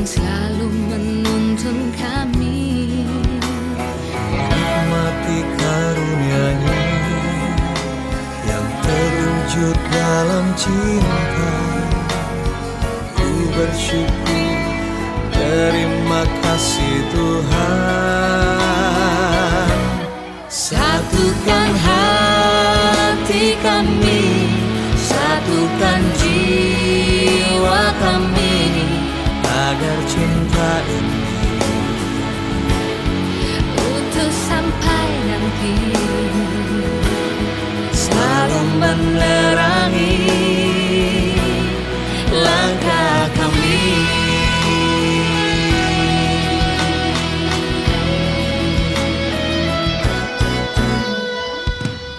yang selalu menuntun kami. Nikmati karunia-Nya yang terwujud dalam cinta. Ku bersyukur, terima kasih Tuhan. Satukan hati kami, satukan jiwa kami, Agar cinta ini utuh sampai nanti, selalu menerangi langkah kami.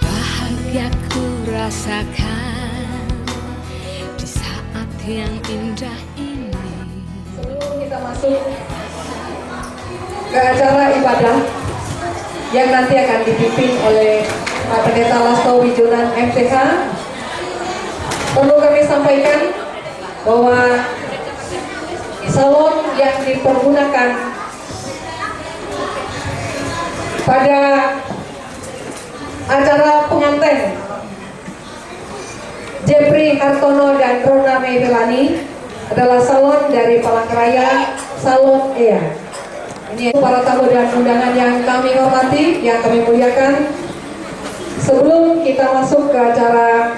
Bahagia ku rasakan di saat yang indah ini. Sebelum kita masuk ke acara ibadah yang nanti akan dipimpin oleh Pak Pendeta Lasto Wijonan MTH, perlu kami sampaikan bahwa salon yang dipergunakan pada acara pengantin Jeffrey Hartono dan Rona Mevelani adalah salon dari Palangkaraya, Salon Ea. Ini para tamu dan undangan yang kami hormati, yang kami muliakan. Sebelum kita masuk ke acara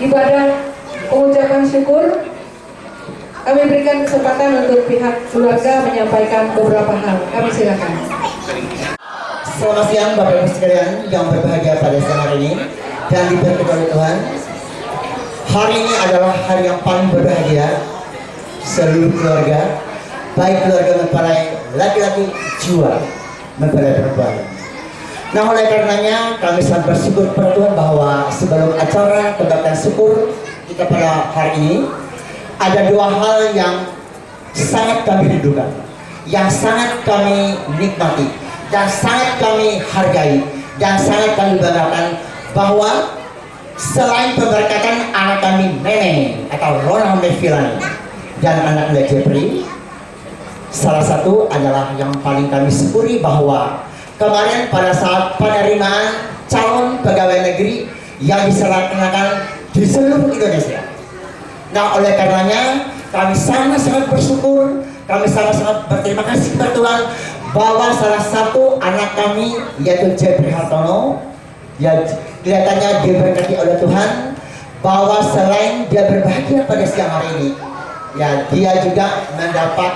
ibadah pengucapan syukur, kami berikan kesempatan untuk pihak keluarga menyampaikan beberapa hal. Kami silakan. Selamat siang Bapak Ibu sekalian yang berbahagia pada siang hari ini dan diberkati oleh Tuhan. Hari ini adalah hari yang paling berbahagia seluruh keluarga, baik keluarga mempelai laki-laki jiwa mempelai perempuan. Nah, oleh karenanya kami sangat bersyukur kepada Tuhan bahwa sebelum acara kebaktian syukur kita pada hari ini, ada dua hal yang sangat kami rindukan, yang sangat kami nikmati, dan sangat kami hargai, dan sangat kami banggakan, bahwa selain pemberkatan anak kami Nene atau Rona Mevilani dan anaknya Jeffrey, salah satu adalah yang paling kami syukuri bahwa kemarin pada saat penerimaan calon pegawai negeri yang diselenggarakan di seluruh Indonesia. Nah, oleh karenanya kami sangat-sangat bersyukur, kami sangat-sangat berterima kasih kepada Tuhan bahwa salah satu anak kami yaitu Jeffrey Hartono, ya kelihatannya diberkati oleh Tuhan, bahwa selain dia berbahagia pada siang hari ini, ya dia juga mendapat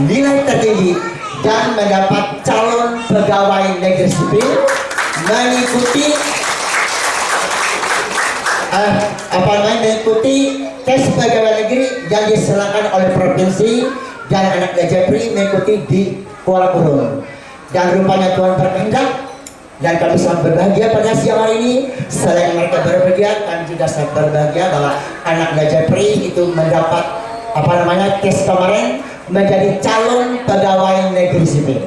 nilai tertinggi dan mendapat calon pegawai negeri sipil mengikuti mengikuti tes pegawai negeri yang diselenggarakan oleh provinsi, dan anaknya Jeffrey mengikuti di Kuala Kurung. Dan rupanya Tuhan berkehendak dan kami sangat berbahagia pada siang hari ini. Selain mereka berbahagia, kami juga sangat berbahagia bahwa anaknya Jeffrey itu mendapat tes kemarin menjadi calon pegawai negeri sipil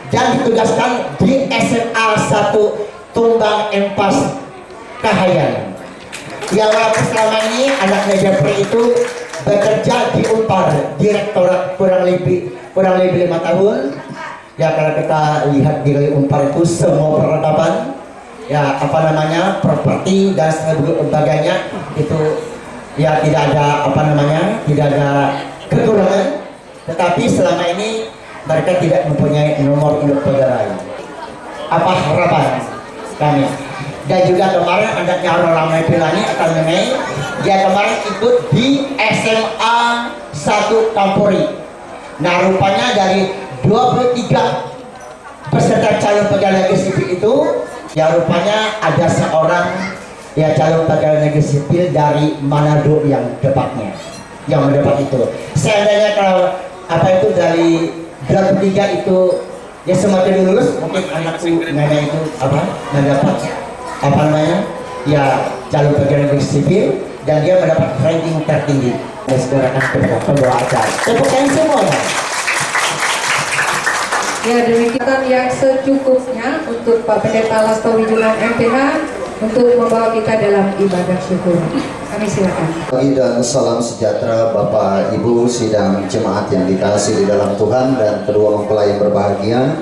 dan ditugaskan di SMA 1 Tumbang Empas Kahayan. Ya, walaupun selama ini anaknya Jeffrey itu bekerja di Unpar Direktorat kurang lebih 5 tahun. Ya, kalau kita lihat di Unpar itu semua perlengkapan, ya properti dan sebagainya itu ya tidak ada tidak ada kekurangan. Tetapi selama ini mereka tidak mempunyai nomor induk pegawai. Apa harapan kami? Dan juga kemarin anaknya Rona Mevilani akan Mei, dia kemarin ikut di SMA 1 Kampori. Nah, rupanya dari 23 peserta calon pegawai negeri sipil itu, ya rupanya ada seorang ya calon pegawai negeri sipil dari Manado yang tepatnya yang mendapat itu. Seandainya kalau dari 23 itu ya semakin lulus, mungkin anakku Nenek itu mendapat ya calon pegawai negeri sipil dan dia mendapat ranking tertinggi. Saudara akan pembawa acara. Tepuk tangan semuanya. Ya, demikian yang secukupnya untuk Pak Pendeta Lasto Wijonan MTH. untuk membawa kita dalam ibadah syukur. Kami silakan. Pagi dan salam sejahtera Bapak Ibu sidang jemaat yang dikasihi di dalam Tuhan dan kedua mempelai yang berbahagia.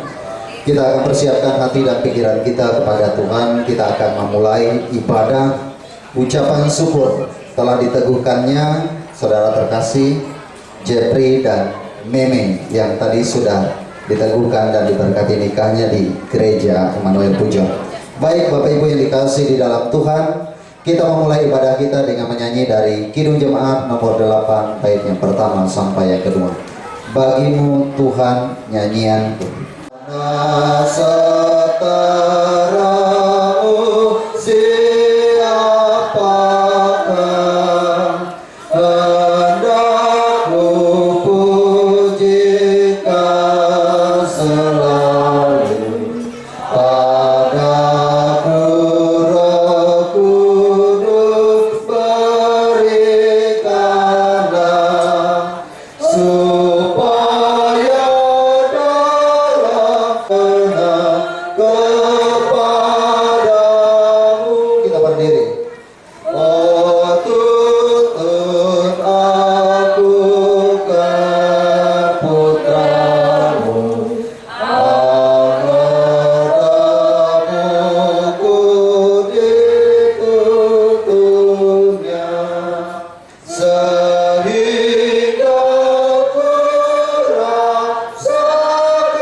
Kita akan persiapkan hati dan pikiran kita kepada Tuhan. Kita akan memulai ibadah ucapan syukur. Telah diteguhkannya saudara terkasih Jeffrey dan Meme yang tadi sudah diteguhkan dan diberkati nikahnya di gereja Emmanuel Pujo. Baik Bapak Ibu yang dikasihi di dalam Tuhan, kita memulai ibadah kita dengan menyanyi dari Kidung Jemaat nomor 8 bait yang pertama sampai yang kedua. Bagimu Tuhan nyanyianku. Setaramu siapakah hendak ku pujikan selalu padaku Roh Kudus berikanlah supaya dalam kenal kepadamu. Kita berdiri. Oh tuntun aku ke putramu, anadamuku dituntunnya, sehingga ku rasakan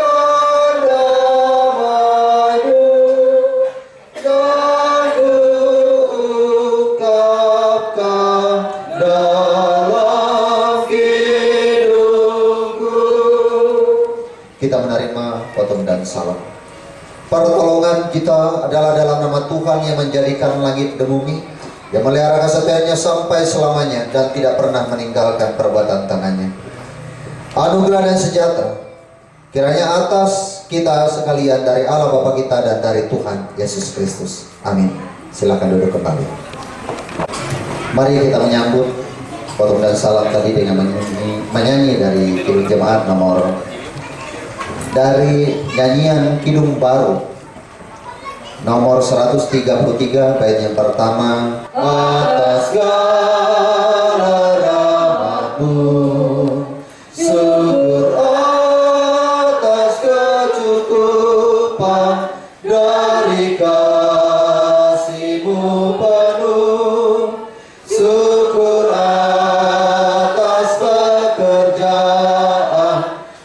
damai-Mu dan ku ungkapkan dalam hidupku. Kita menerima potong dan salam. Pertolongan kita adalah dalam nama Tuhan yang menjadikan langit dan bumi, yang melihara kesetiaannya sampai selamanya dan tidak pernah meninggalkan perbuatan tangannya. Anugerah dan sejahtera kiranya atas kita sekalian dari Allah Bapa kita dan dari Tuhan Yesus Kristus. Amin. Silakan duduk kembali. Mari kita menyambut potong dan salam tadi dengan menyanyi dari Kidung Jemaat nomor dari nyanyian Kidung Baru nomor 133 bait yang pertama. Atas segala rahmat-Mu syukur, atas kecukupan dari kasih-Mu penuh, syukur atas pekerjaan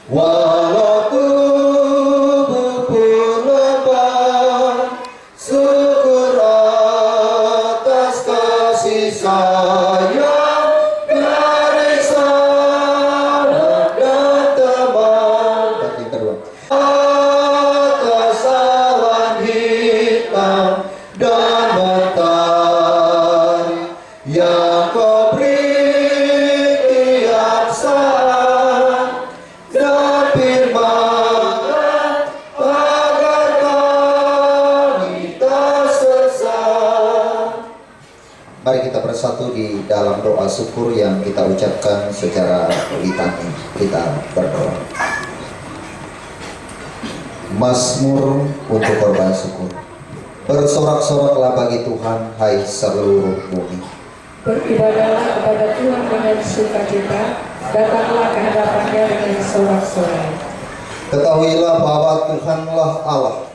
walau tubuh pun lemah, syukur atas kasih sayang dari saudara dan teman. Yang kedua, atas awan hitam dan mentari yang Kau beri tiap saat, dan firman agar kami tak sesat. Mari kita bersatu di dalam doa syukur yang kita ucapkan secara litani. Kita berdoa. Mazmur untuk korban syukur. Bersorak-soraklah bagi Tuhan, hai seluruh bumi. Beribadahlah kepada Tuhan dengan sukacita, datanglah ke hadapannya dengan sorak-sorai. Ketahuilah bahwa Tuhanlah Allah.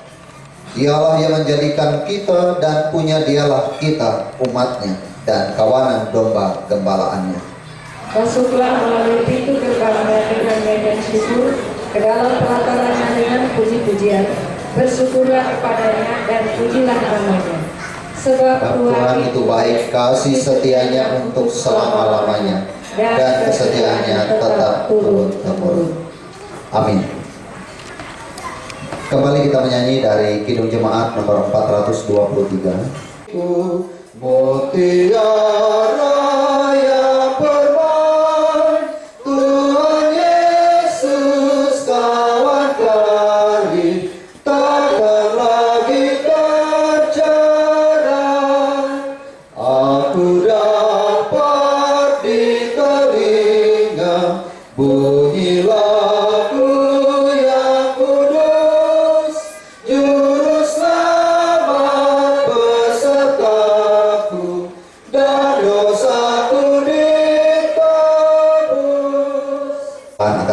Dialah yang menjadikan kita dan punya Dialah kita, umatnya, dan kawanan domba gembalaannya. Masuklah melalui pintu gerbangnya dengan nyanyian syukur, ke dalam pelatanannya dengan puji-pujian. Bersyukurlah kepadanya dan pujilah namanya. Sebab Tuhan itu baik, kasih setianya untuk selama-lamanya, dan kesetiaannya tetap turun-temurun. Amin. Kembali kita menyanyi dari Kidung Jemaat nomor 423. Mutiara yang bermain, Tuhan Yesus kawan karib, takkan lagi tercarai. Aku dapat di telinga bunyi lagu yang kudus, juru selamat beserta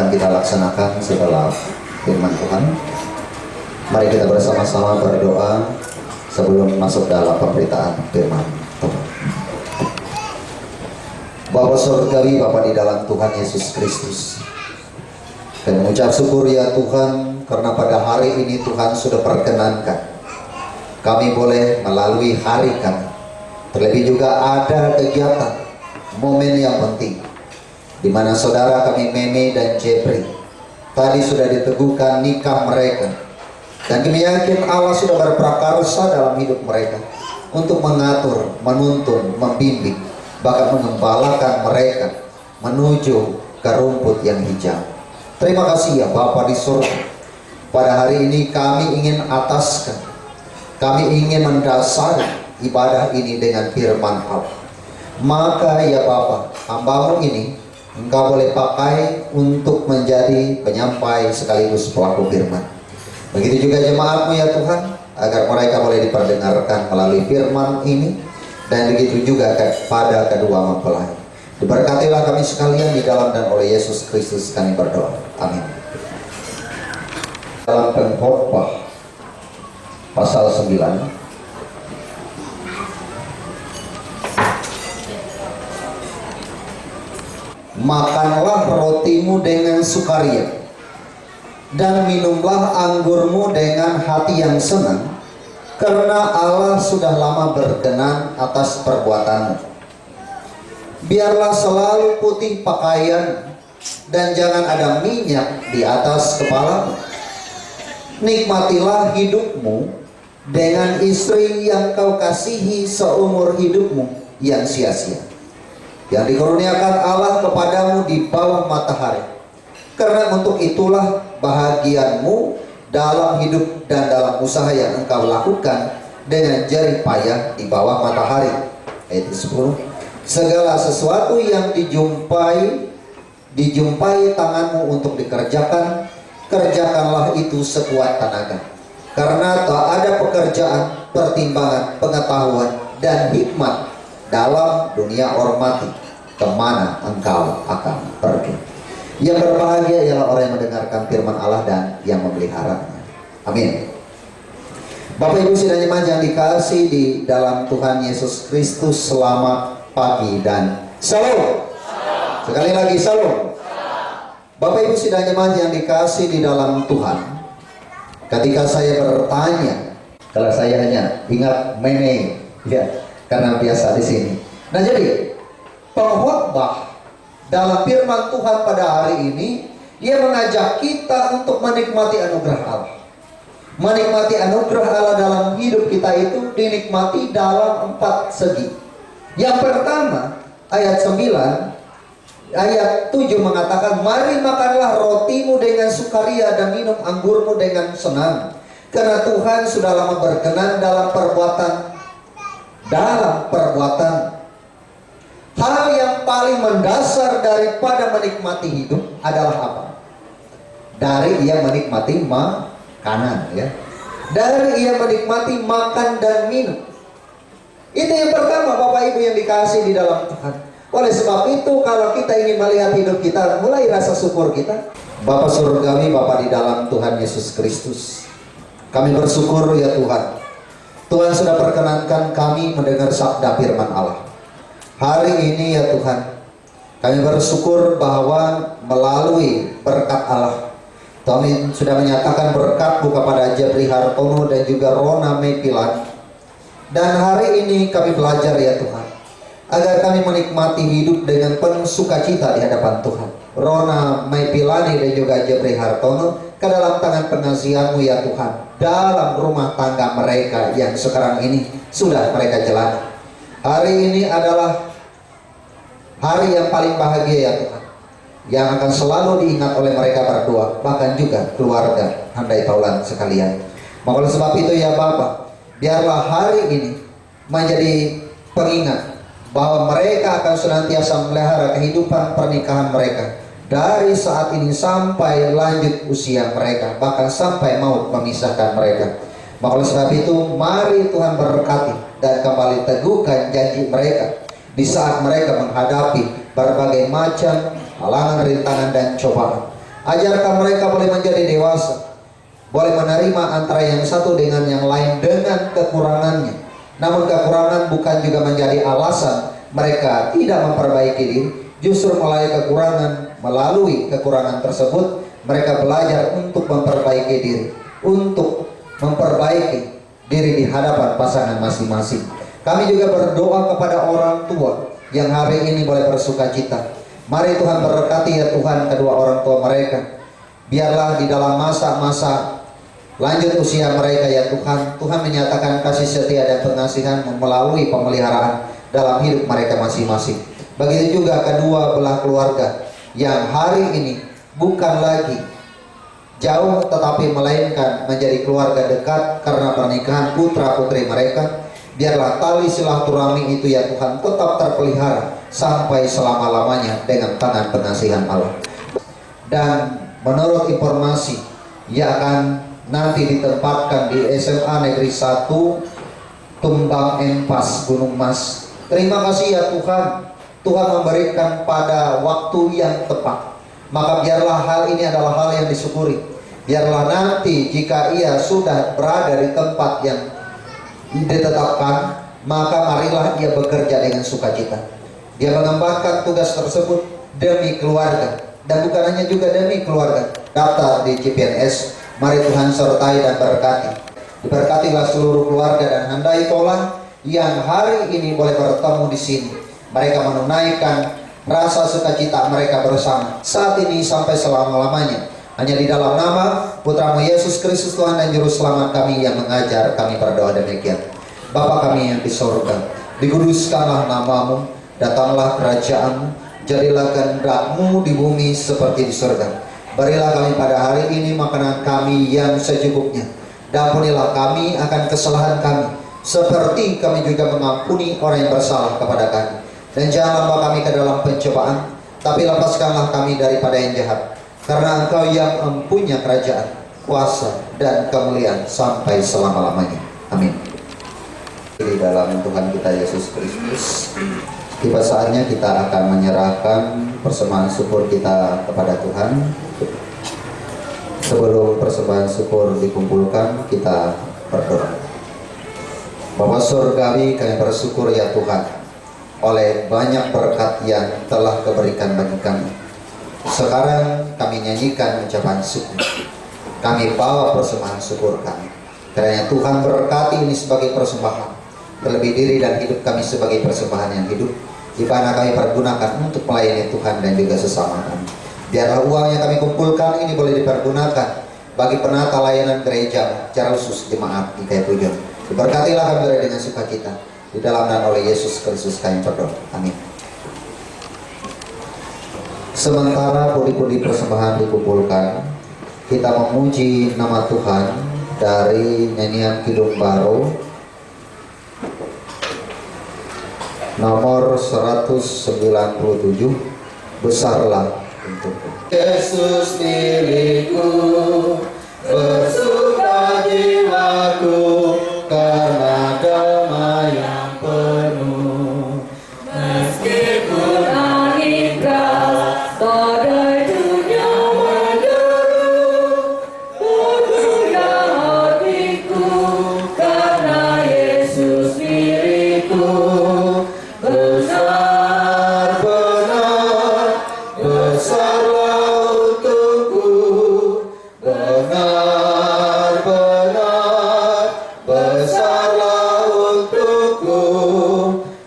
akan kita laksanakan setelah firman Tuhan. Mari kita bersama-sama berdoa sebelum masuk dalam pemberitaan firman Tuhan. Bapa surgawi, Bapa di dalam Tuhan Yesus Kristus, dan mengucap syukur ya Tuhan, karena pada hari ini Tuhan sudah perkenankan kami boleh melalui hari kami. Terlebih juga ada kegiatan, momen yang penting, di mana saudara kami Meme dan Jepri tadi sudah diteguhkan nikah mereka. Dan kami yakin Allah sudah berprakarsa dalam hidup mereka untuk mengatur, menuntun, membimbing, bahkan mengembalakan mereka menuju ke rumput yang hijau. Terima kasih ya Bapa di surga. Pada hari ini kami ingin ataskan, kami ingin mendasari ibadah ini dengan firman Allah. Maka ya Bapa, hamba-Mu ini Engkau boleh pakai untuk menjadi penyampai sekaligus pelaku firman. Begitu juga jemaat-Mu ya Tuhan, agar mereka boleh diperdengarkan melalui firman ini, dan begitu juga pada kedua mempelai. Diberkatilah kami sekalian di dalam dan oleh Yesus Kristus kami berdoa. Amin. Dalam Pengkhotbah pasal 9, makanlah rotimu dengan sukaria, dan minumlah anggurmu dengan hati yang senang, karena Allah sudah lama berkenan atas perbuatanmu. Biarlah selalu putih pakaian, dan jangan ada minyak di atas kepalamu. Nikmatilah hidupmu dengan istri yang kau kasihi seumur hidupmu yang sia-sia, yang dikurniakan Allah kepadamu di bawah matahari. Karena untuk itulah bahagiamu dalam hidup dan dalam usaha yang engkau lakukan dengan jerih payah di bawah matahari. Ayat 10. Segala sesuatu yang dijumpai tanganmu untuk dikerjakan, kerjakanlah itu sekuat tenaga. Karena tak ada pekerjaan, pertimbangan, pengetahuan, dan hikmat dalam dunia hormati kemana engkau akan pergi. Yang berbahagia ialah orang yang mendengarkan firman Allah dan yang memeliharanya. Amin. Bapak Ibu sidang jemaat yang dikasih di dalam Tuhan Yesus Kristus, selamat pagi dan salam. Sekali lagi salam. Bapak Ibu sidang jemaat yang dikasih di dalam Tuhan, ketika saya bertanya, kalau saya hanya ingat Meme, ya, karena biasa di sini. Nah jadi pengkhotbah dalam firman Tuhan pada hari ini, dia mengajak kita untuk menikmati anugerah Allah. Menikmati anugerah Allah dalam hidup kita itu dinikmati dalam 4 segi. Yang pertama, ayat 9, ayat 7 mengatakan, mari makanlah rotimu dengan sukaria dan minum anggurmu dengan senang, karena Tuhan sudah lama berkenan dalam perbuatan. Hal yang paling mendasar daripada menikmati hidup adalah apa? Dari ia menikmati makanan, ya. Dari ia menikmati makan dan minum. Itu yang pertama, Bapak Ibu yang dikasih di dalam Tuhan. Oleh sebab itu, kalau kita ingin melihat hidup kita, mulai rasa syukur kita. Bapa surgawi, Bapa di dalam Tuhan Yesus Kristus, kami bersyukur ya Tuhan. Tuhan sudah perkenankan kami mendengar sabda firman Allah. Hari ini ya Tuhan, kami bersyukur bahwa melalui berkat Allah, Tuhan sudah menyatakan berkat-Mu kepada Jepri Hartono dan juga Rona Mepilan. Dan hari ini kami belajar ya Tuhan, agar kami menikmati hidup dengan penuh sukacita di hadapan Tuhan. Rona Mepilani dan juga Jepri Hartono ke dalam tangan pengasihan-Mu ya Tuhan, dalam rumah tangga mereka yang sekarang ini sudah mereka jalani. Hari ini adalah hari yang paling bahagia ya Tuhan, yang akan selalu diingat oleh mereka berdua, bahkan juga keluarga handai taulan sekalian. Maka oleh sebab itu ya Bapa, biarlah hari ini menjadi pengingat bahwa mereka akan senantiasa memelihara kehidupan pernikahan mereka dari saat ini sampai lanjut usia mereka, bahkan sampai maut memisahkan mereka. Maka oleh sebab itu, mari Tuhan berkati dan kembali teguhkan janji mereka di saat mereka menghadapi berbagai macam halangan, rintangan, dan cobaan. Ajarkan mereka boleh menjadi dewasa, boleh menerima antara yang satu dengan yang lain dengan kekurangannya. Namun kekurangan bukan juga menjadi alasan mereka tidak memperbaiki diri. Justru melalui kekurangan tersebut mereka belajar untuk memperbaiki diri, untuk memperbaiki diri di hadapan pasangan masing-masing. Kami juga berdoa kepada orang tua yang hari ini boleh bersuka cita. Mari Tuhan berkati ya Tuhan kedua orang tua mereka. Biarlah di dalam masa-masa lanjut usia mereka ya Tuhan, Tuhan menyatakan kasih setia dan pengasihan melalui pemeliharaan dalam hidup mereka masing-masing. Begitu juga kedua belah keluarga yang hari ini bukan lagi jauh tetapi melainkan menjadi keluarga dekat karena pernikahan putra putri mereka. Biarlah tali silaturahmi itu ya Tuhan tetap terpelihara sampai selama-lamanya dengan tangan pengasihan Allah. Dan menurut informasi ia akan nanti ditempatkan di SMA Negeri 1 Tumbang Empas Gunung Mas. Terima kasih ya Tuhan, Tuhan memberikan pada waktu yang tepat. Maka biarlah hal ini adalah hal yang disyukuri. Biarlah nanti jika ia sudah berada di tempat yang ditetapkan, maka marilah ia bekerja dengan sukacita. Dia mengembangkan tugas tersebut demi keluarga, dan bukan hanya juga demi keluarga. Daftar di CPNS, mari Tuhan sertai dan berkati. Diberkatilah seluruh keluarga dan handai tolan yang hari ini boleh bertemu di sini. Mereka menunaikan rasa sukacita mereka bersama saat ini sampai selama-lamanya. Hanya di dalam nama Putramu Yesus Kristus Tuhan dan Juru Selamat kami yang mengajar, kami berdoa demikian. Bapa kami yang di sorga, dikuduskanlah namamu, datanglah kerajaanmu, jadilah kehendak-Mu di bumi seperti di sorga. Berilah kami pada hari ini makanan kami yang secukupnya. Dan ampunilah kami akan kesalahan kami, seperti kami juga mengampuni orang yang bersalah kepada kami. Dan jangan bawa kami ke dalam pencobaan, tapi lepaskanlah kami daripada yang jahat. Karena Engkau yang mempunyai kerajaan, kuasa, dan kemuliaan sampai selama-lamanya. Amin. Di dalam Tuhan kita Yesus Kristus, tiba saatnya kita akan menyerahkan persembahan syukur kita kepada Tuhan. Sebelum persembahan syukur dikumpulkan, kita berdoa. Bapa Surgawi, kami bersyukur ya Tuhan oleh banyak berkat yang telah Kau berikan bagi kami. Sekarang kami nyanyikan ucapan syukur. Kami bawa persembahan syukur kami. Karena Tuhan berkati ini sebagai persembahan. Terlebih diri dan hidup kami sebagai persembahan yang hidup, di mana kami pergunakan untuk melayani Tuhan dan juga sesama kami. Biarlah uang yang kami kumpulkan ini boleh dipergunakan bagi penata layanan gereja, secara khusus jemaat di Kayu Pujon. Diberkatilah kami dengan sukacita. Di dalam nama oleh Yesus Kristus kami berdoa. Amin. Sementara pundi-pundi persembahan dikumpulkan, kita memuji nama Tuhan dari nyanyian Kidung Baru nomor 197, Besarlah Untukku. Yesus milikku, bersuka jiwaku, karena damai yang penuh. Meskipun angin keras, badai dunia menderu, bergoyang hatiku, karena Yesus milikku. Besar benar, besarlah untukku, benar benar, besarlah untukku,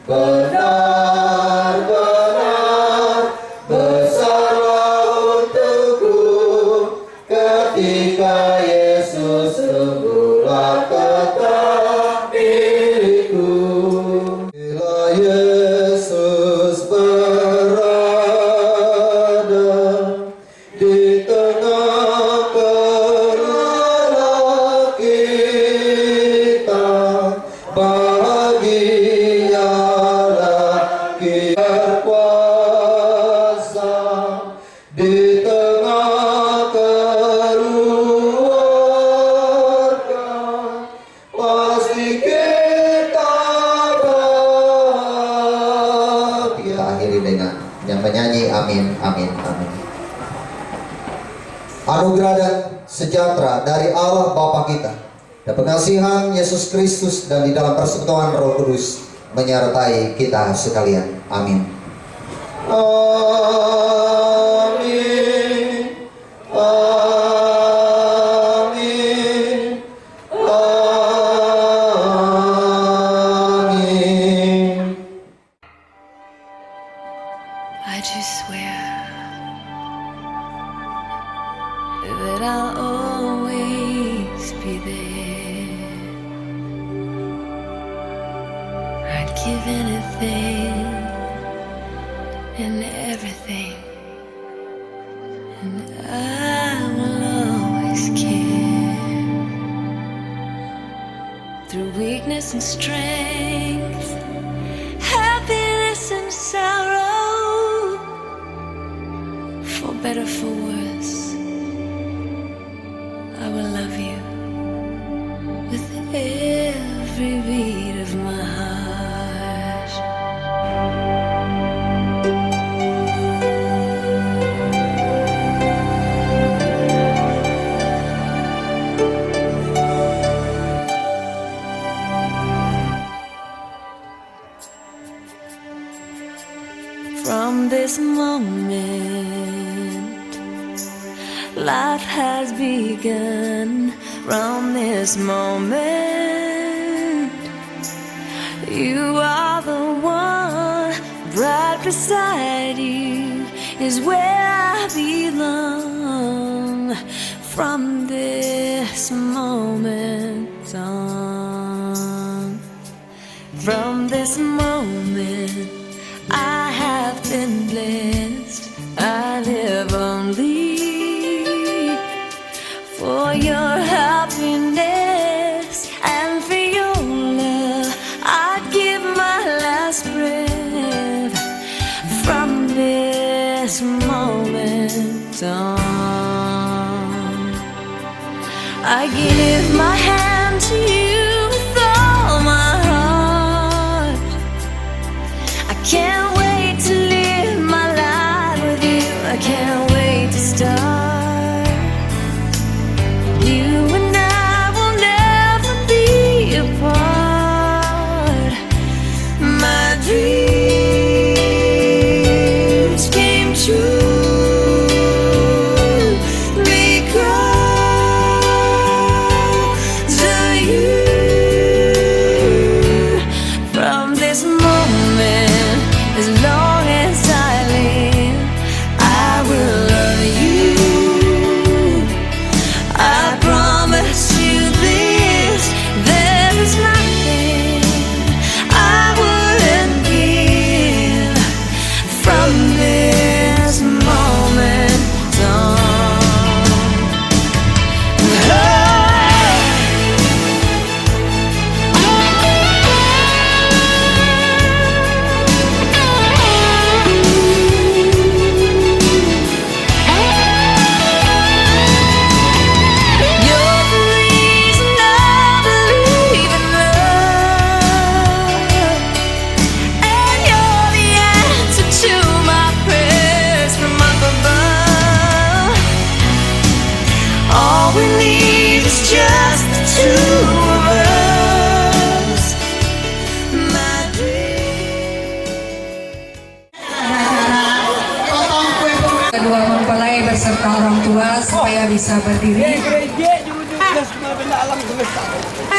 benar benar, besarlah untukku, ketika Yesus sungguhlah tetap diriku. Bila Yesus berada di tengah keluarga kita, bahagialah kita berkuasa di tengah keluarga, pasti kita bahagia. Kita akhiri dengan yang menyanyi amin, amin, amin. anugerah dan sejahtera dari Allah Bapa kita, dan pengasihan Yesus Kristus, dan di dalam persekutuan Roh Kudus menyertai kita sekalian. Amin. Amin. Amin. Amin. I just swear that I'll always be there. I'd give anything and everything, and I will always care. Through weakness and strength, happiness and sorrow, for better, for worse, I will love you with every beat of my heart. From this moment, life has begun. From this moment, you are the one. Right beside you is where I belong. From this moment on, from this moment, I have been blessed. I live only for your happiness and for your love. I'd give my last breath. From this moment on, I give my hand to you with all my heart. I can't wait to live my life with you. I can't wait to start. You and I will never be apart. My dreams came true because of you. From this moment, as long as I live, I will love you. I promise you this, there is nothing I wouldn't give. From this moment on. You're the reason I believe in love, and you're the answer to my prayers from up above. All we need is just the two of us. My dream. Kedua mempelai beserta orang tua supaya bisa berdiri.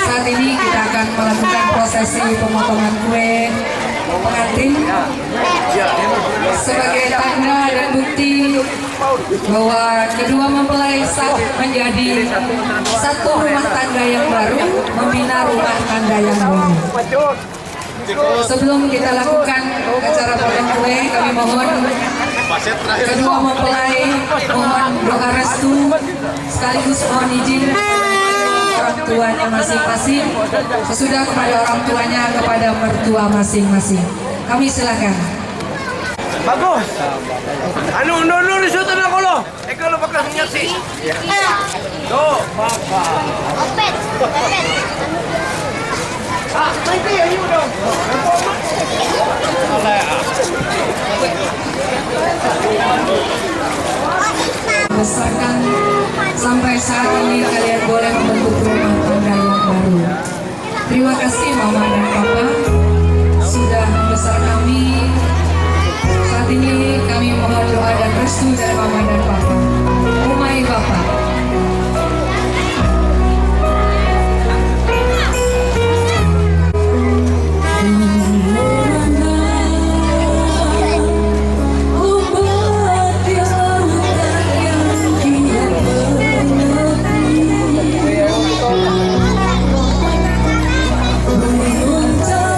Saat ini kita akan melakukan prosesi pemotongan kue pengantin sebagai tanda dan bukti bahwa kedua mempelai sah menjadi satu rumah tangga yang baru, membina rumah tangga yang baru. Sebelum kita lakukan acara potong kue, kami mohon kedua mempelai mohon doa restu sekaligus mohon izin orang tuanya masing-masing. Sesudah kepada orang tuanya, kepada mertua masing-masing. Kami silakan. Bagus. Anu no risotto na ko lo. Ikaw lo bakal nyasi. Do, papa. Opet. Ah, nanti ya you dong. Besarkan sampai saat ini kalian boleh membentuk rumah tangga yang baru. Terima kasih Mama dan Papa sudah membesar kami. Saat ini kami mohon doa dan restu dari Mama dan Papa. Umai Bapak. Untuk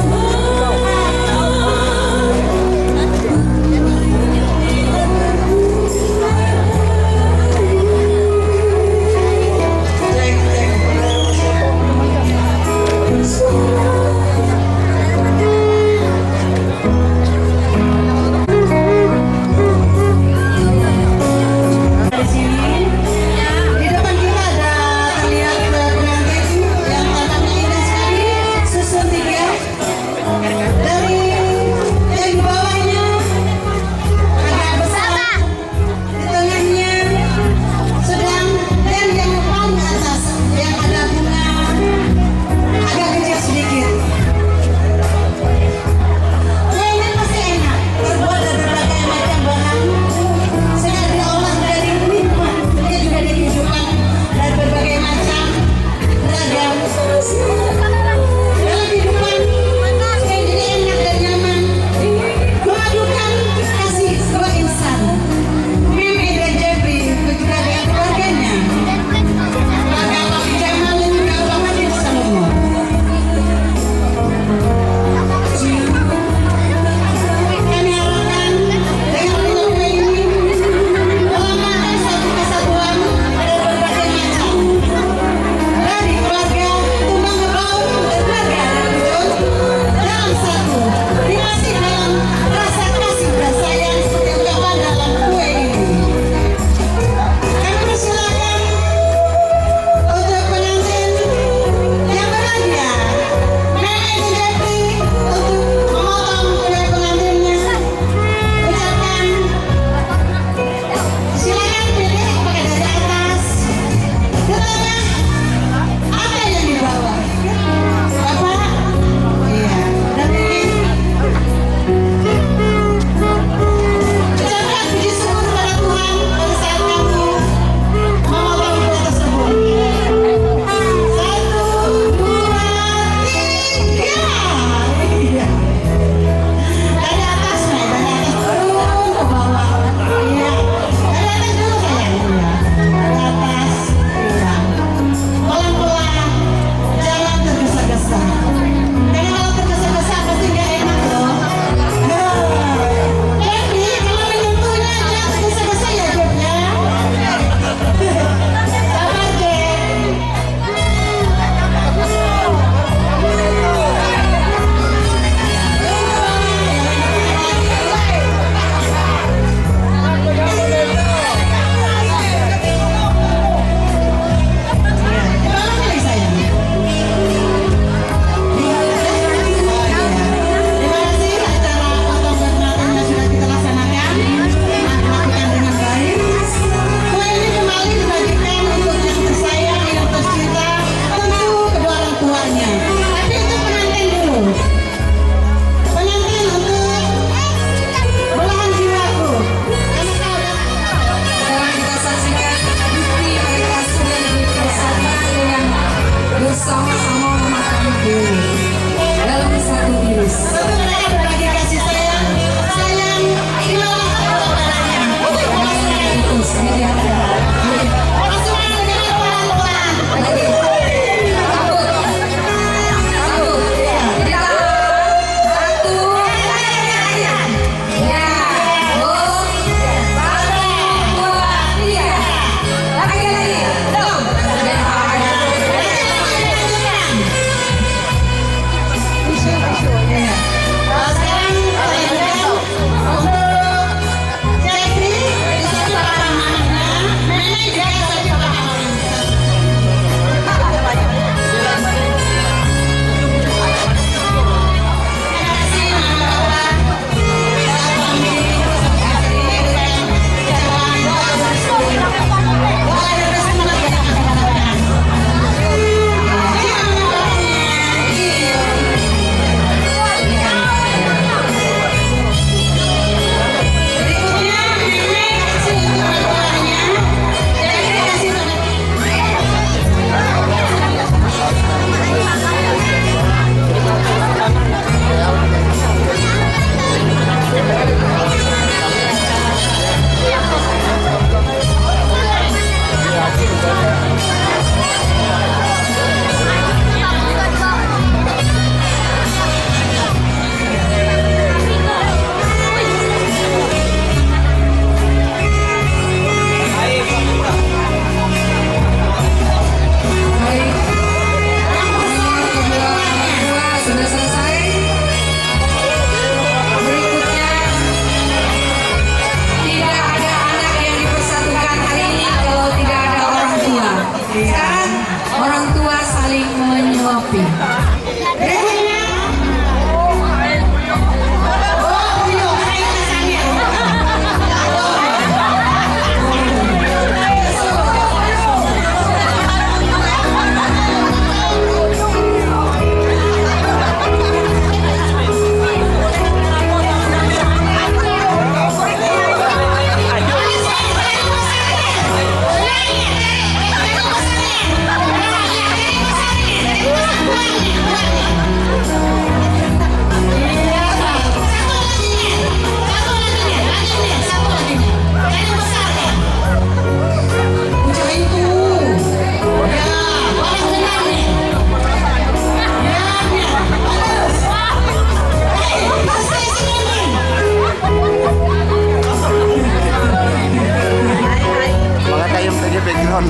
Leon.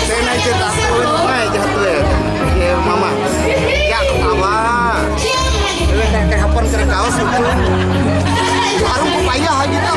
Saya naik cerita aku naik jatuh ya mama. Ya ketawa. Kayak kapan keren kaos itu. Baru payah gitu.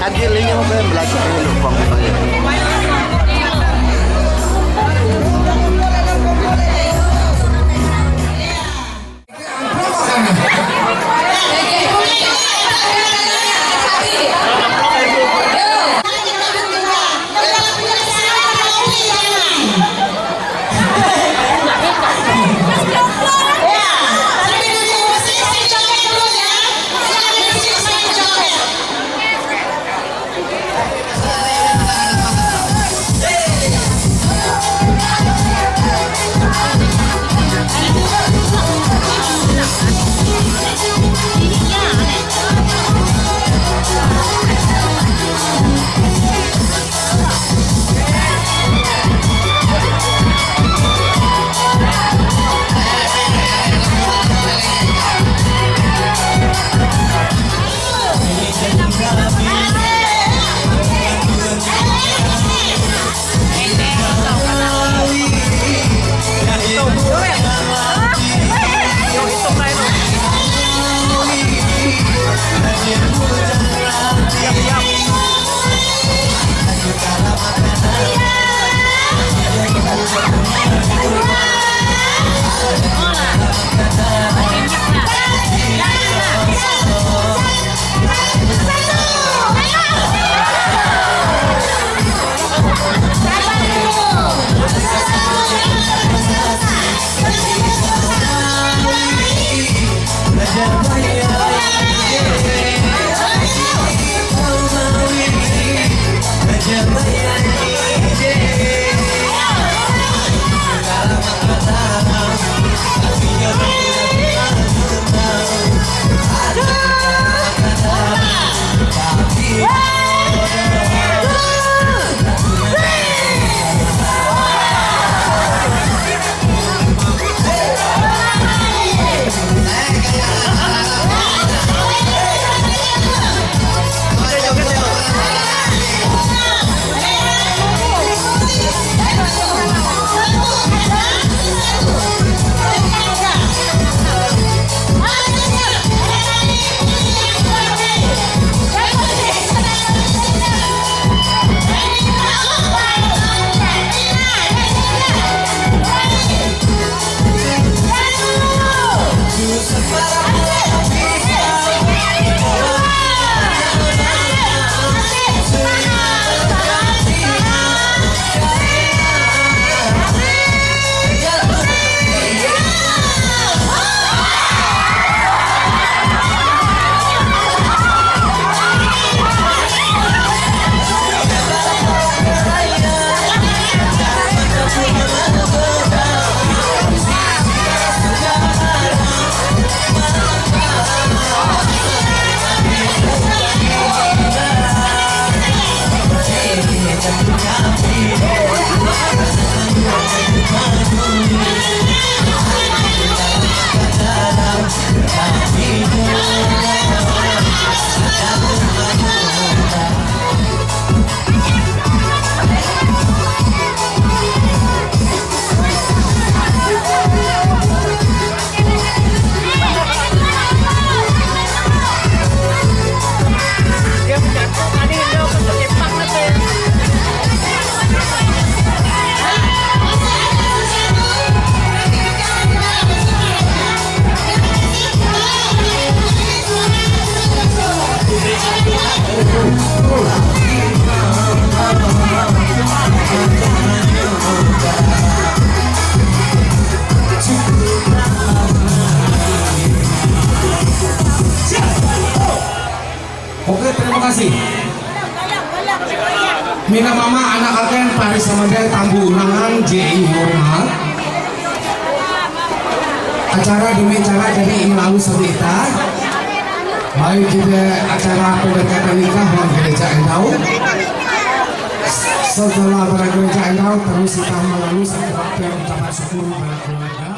Adilnya mau belajar dulu bang. kasih. Mina mama anak akan Paris Samadel Tambu Ulangan JI Hormat. Acara demi acara jadi ini lalu sabita. Baik kita acara pemberkatan nikah di gereja Endau. Setelah pada gereja Endau terus kita melalui satu waktu yang ucapan syukur pada keluarga.